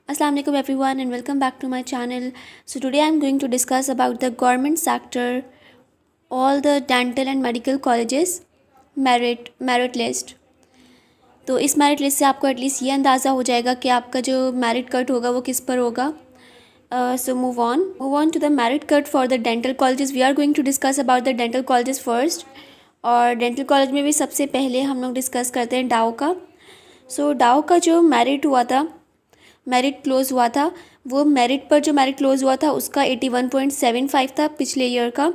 Assalamu alaikum everyone and welcome back to my channel. So today I'm going to discuss about the government sector, all the dental and medical colleges merit list. तो इस merit list से आपको at least ये अंदाज़ा हो जाएगा कि आपका जो मेरिट कट होगा वो किस पर होगा. So move on to the merit cut for the dental colleges. We are going to discuss about the dental colleges first. और डेंटल कॉलेज में भी सबसे पहले हम लोग डिस्कस करते हैं डाउ का. सो डाउ का जो मेरिट क्लोज़ हुआ था वो मेरिट पर जो मेरिट क्लोज़ हुआ था उसका 81.75 था पिछले ईयर का,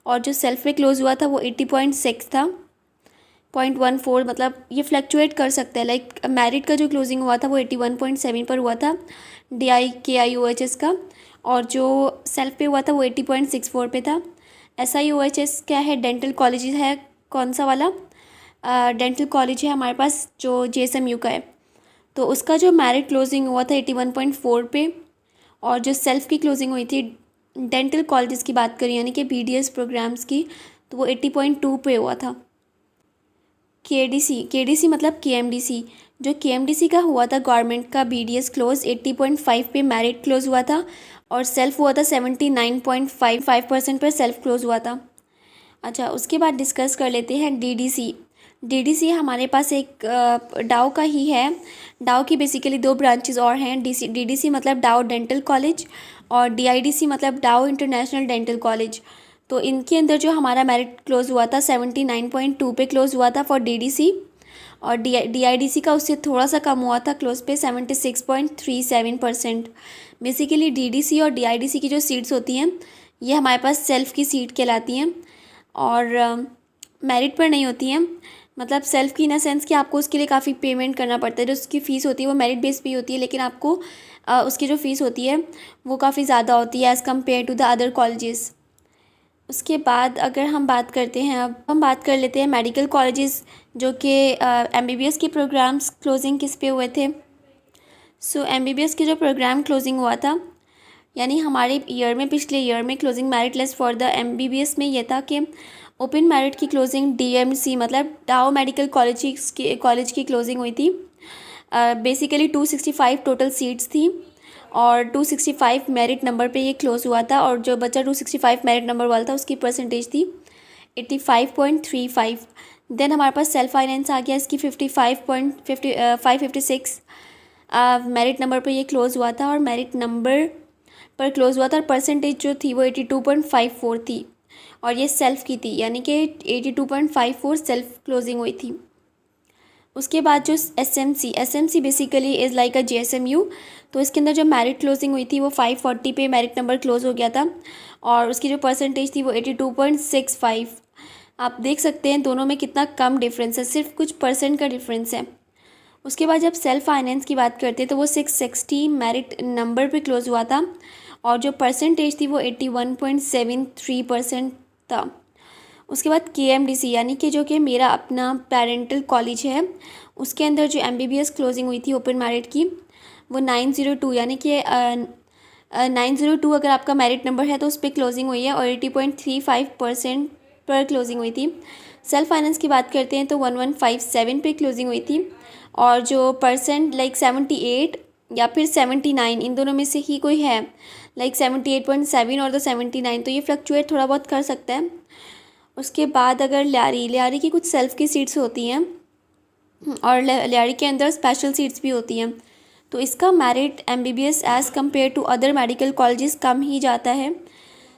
और जो सेल्फ में क्लोज़ हुआ था वो 80.6 था. 0.14 मतलब ये फ्लक्चुएट कर सकता है. लाइक मेरिट का जो क्लोजिंग हुआ था वो 81.7 पर हुआ था DIKIOHS का, और जो सेल्फ पे हुआ था वो 80.64 पे था. SIOHS क्या है? डेंटल कॉलेज है. कौन सा वाला? डेंटल कॉलेज है हमारे पास जो JSMU का है. तो उसका जो मेरिट क्लोजिंग हुआ था 81.4 पे, और जो सेल्फ की क्लोजिंग हुई थी डेंटल कॉलेजेस की बात करें यानी कि BDS प्रोग्राम्स की, तो वो 80.2 पे हुआ था. KDC मतलब KMDC. जो KMDC का हुआ था गवर्नमेंट का BDS क्लोज 80.5 पे मेरिट क्लोज हुआ था, और सेल्फ हुआ था 79.55% पर सेल्फ क्लोज हुआ था. अच्छा, उसके बाद डिस्कस कर लेते हैं DDC हमारे पास एक डाउ का ही है. डाउ की बेसिकली दो ब्रांचेस और हैं. DDC मतलब डाउ डेंटल कॉलेज, और DIDC मतलब डाउ इंटरनेशनल डेंटल कॉलेज. तो इनके अंदर जो हमारा मेरिट क्लोज हुआ था 79.2 पे क्लोज हुआ था फॉर DDC, और DIDC का उससे थोड़ा सा कम हुआ था क्लोज पे 76.37%. बेसिकली DDC और DIDC की जो सीट्स होती हैं ये हमारे पास सेल्फ की सीट कहलाती हैं, और मेरिट पर नहीं होती हैं. मतलब सेल्फ की इन अ सेंस कि आपको उसके लिए काफ़ी पेमेंट करना पड़ता है. जो उसकी फ़ीस होती है वो मेरिट बेस पे होती है, लेकिन आपको उसकी जो फ़ीस होती है वो काफ़ी ज़्यादा होती है as compare to the other colleges. उसके बाद अगर हम बात करते हैं, अब हम बात कर लेते हैं मेडिकल कॉलेजेस जो कि MBBS के प्रोग्राम्स क्लोजिंग किस पे हुए थे. सो MBBS के जो प्रोग्राम क्लोजिंग हुआ था यानी हमारे ईयर में पिछले ईयर में closing merit list for the MBBS में ये था कि ओपन मेरिट की क्लोजिंग DMC मतलब डाउ मेडिकल कॉलेज की क्लोजिंग हुई थी. बेसिकली 265 टोटल सीट्स थी, और 265 मेरिट नंबर पे ये क्लोज हुआ था, और जो बच्चा 265 मेरिट नंबर वाला था उसकी परसेंटेज थी 85.35. देन हमारे पास सेल्फ फाइनेंस आ गया. इसकी 556 मेरिट नंबर पे ये क्लोज हुआ था, और मेरिट नंबर पर क्लोज हुआ था, और परसेंटेज जो थी वो 82.54 थी, और ये सेल्फ की थी यानी कि 82.54 सेल्फ क्लोजिंग हुई थी. उसके बाद जो SMC basically is like a JSMU. तो इसके अंदर जो मेरिट क्लोजिंग हुई थी वो 540 पे मेरिट नंबर क्लोज हो गया था, और उसकी जो परसेंटेज थी वो 82.65. आप देख सकते हैं दोनों में कितना कम डिफरेंस है, सिर्फ कुछ परसेंट का डिफरेंस है. उसके बाद जब सेल्फ फाइनेंस की बात करते हैं तो वो 660 मेरिट नंबर पे क्लोज हुआ था, और जो परसेंटेज थी वो 81.73% था. उसके बाद KMDC यानी कि जो कि मेरा अपना पेरेंटल कॉलेज है, उसके अंदर जो MBBS क्लोजिंग हुई थी ओपन मेरिट की वो 902 यानी कि 902 अगर आपका मेरिट नंबर है तो उस पर क्लोजिंग हुई है, और 80.35% पर क्लोजिंग हुई थी. सेल्फ फाइनेंस की बात करते हैं तो 1157 पे क्लोजिंग हुई थी, और जो परसेंट लाइक 78 या फिर 79 इन दोनों में से ही कोई है, लाइक 78.7 और 79, तो ये फ्लक्चुएट थोड़ा बहुत कर सकता है. उसके बाद अगर लियारी की कुछ सेल्फ की सीट्स होती हैं, और लियारी के अंदर स्पेशल सीट्स भी होती हैं, तो इसका merit MBBS as compare to other medical colleges कम ही जाता है.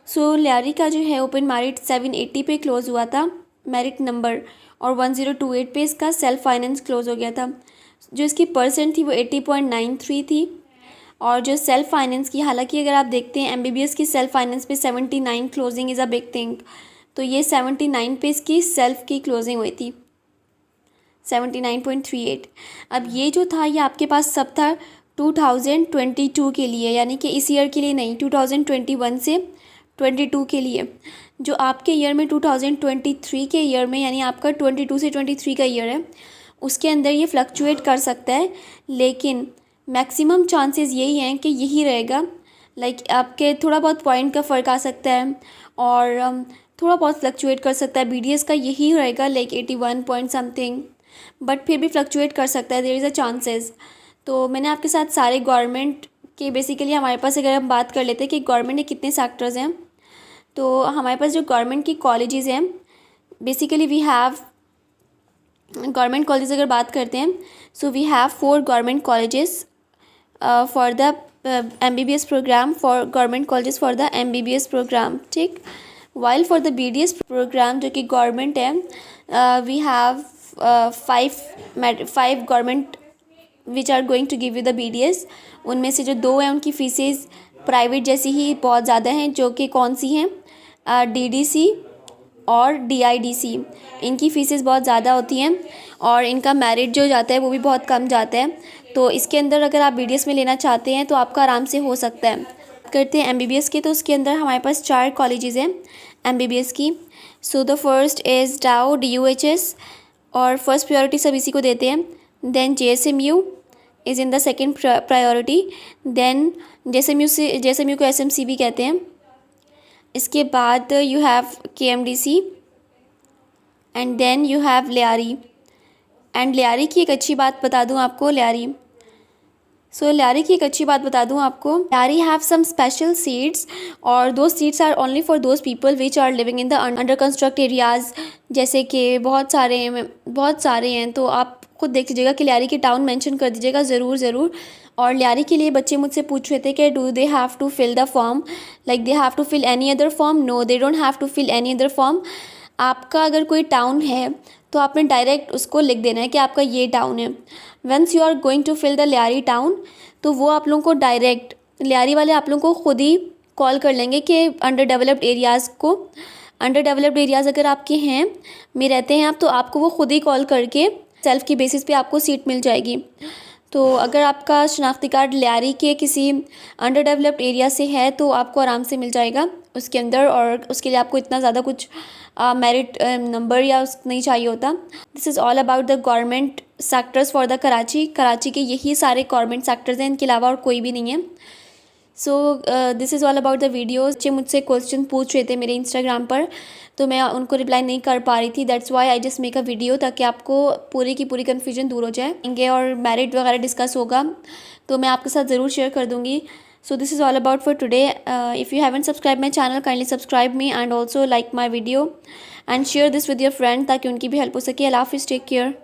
सो लियारी का जो है ओपन मेरिट 780 पे क्लोज हुआ था मेरिट नंबर, और 1028 पे इसका सेल्फ फाइनेंस क्लोज हो गया था. जो इसकी परसेंट थी वो 80.93 थी, और जो सेल्फ फाइनेंस की, हालांकि अगर आप देखते हैं MBBS की सेल्फ फाइनेंस पे 79 closing is a big thing, तो ये 79 पे इसकी सेल्फ की क्लोजिंग हुई थी 79.38. अब ये जो था ये आपके पास सब था 2022 के लिए, यानी कि इस ईयर के लिए नहीं, 2021 से 22 के लिए. जो आपके ईयर में 2023 के ईयर में यानी आपका 22 से 23 का ईयर है, उसके अंदर ये फ्लक्चुएट कर सकता है, लेकिन मैक्सिमम चांसेस यही हैं कि यही रहेगा. लाइक आपके थोड़ा बहुत पॉइंट का फ़र्क आ सकता है, और थोड़ा बहुत फ्लक्चुएट कर सकता है. BDS का यही रहेगा लाइक 81 पॉइंट समथिंग, बट फिर भी फ्लक्चुएट कर सकता है. There is a chances. तो मैंने आपके साथ सारे गवर्नमेंट कि बेसिकली हमारे पास अगर हम बात कर लेते हैं कि गवर्नमेंट के कितने सेक्टर्स हैं, तो हमारे पास जो गवर्नमेंट की कॉलेजेस हैं, basically we have government college अगर बात करते हैं, so we have 4 government colleges for the MBBS programme, for government colleges for the MBBS programme, ठीक। While for the BDS programme जो कि गवर्नमेंट है, we have 5 government which are going to give you the BDS। उनमें से जो 2 हैं उनकी faeces private जैसी ही बहुत ज़्यादा हैं, जो कि कौन सी हैं, DDC और DIDC। इनकी फ़ीसेस बहुत ज़्यादा होती हैं और इनका मेरिट जो जाता है वो भी बहुत कम जाता है। तो इसके अंदर अगर आप BDS में लेना चाहते हैं तो आपका आराम से हो सकता है। करते हैं MBBS के, तो उसके अंदर हमारे पास 4 कॉलेजेस हैं MBBS की। So the first is Dow DUHS, और फर्स्ट प्रायोरिटी सब इसी को देते हैं। Then JSMU is in the second priority. Then JSMU को SMC भी कहते हैं। इसके बाद you have KMDC and then you have Lyari. And Lyari की एक अच्छी बात बता दूं आपको, लियारी की एक अच्छी बात बता दूं आपको, Lyari have some special seats, और दो seats are only for those people which are living in the under construct areas, जैसे कि बहुत सारे हैं। तो आप खुद देख लीजिएगा कि लियारी के टाउन मेंशन कर दीजिएगा ज़रूर। और लियारी के लिए बच्चे मुझसे पूछ रहे थे कि do they have to fill the form, like they have to fill any other form. No, they don't have to fill any other form. आपका अगर कोई टाउन है तो आपने डायरेक्ट उसको लिख देना है कि आपका ये टाउन है। Once you are going to fill the Lyari town, तो वो आप लोगों को डायरेक्ट लियारी वाले आप लोगों को खुद ही कॉल कर लेंगे कि अंडर डेवलप्ड एरियाज़ अगर आपके हैं में रहते हैं आप, तो आपको वो खुद ही कॉल करके सेल्फ की बेसिस पे आपको सीट मिल जाएगी। तो अगर आपका शनाख्ती कार्ड लियारी के किसी अंडर डेवलप्ड एरिया से है तो आपको आराम से मिल जाएगा उसके अंदर, और उसके लिए आपको इतना ज़्यादा कुछ मेरिट नंबर या नहीं चाहिए होता। This is all about the government sectors for the Karachi के यही सारे गवर्नमेंट सेक्टर्स हैं, इनके अलावा और कोई भी नहीं है। So this is all about the videos. बच्चे मुझसे क्वेश्चन पूछ रहे थे मेरे इंस्टाग्राम पर, तो मैं उनको रिप्लाई नहीं कर पा रही थी। That's why I just make a video, ताकि आपको पूरी की पूरी कन्फ्यूजन दूर हो जाए। और मेरिट वगैरह डिस्कस होगा तो मैं आपके साथ ज़रूर शेयर कर दूँगी। So this is all about for today. If you haven't subscribe my channel, kindly subscribe me and also like my video and share this with your friend, ताकि उनकी भी हेल्प हो सके। अल्लाह हाफिज़, टेक केयर।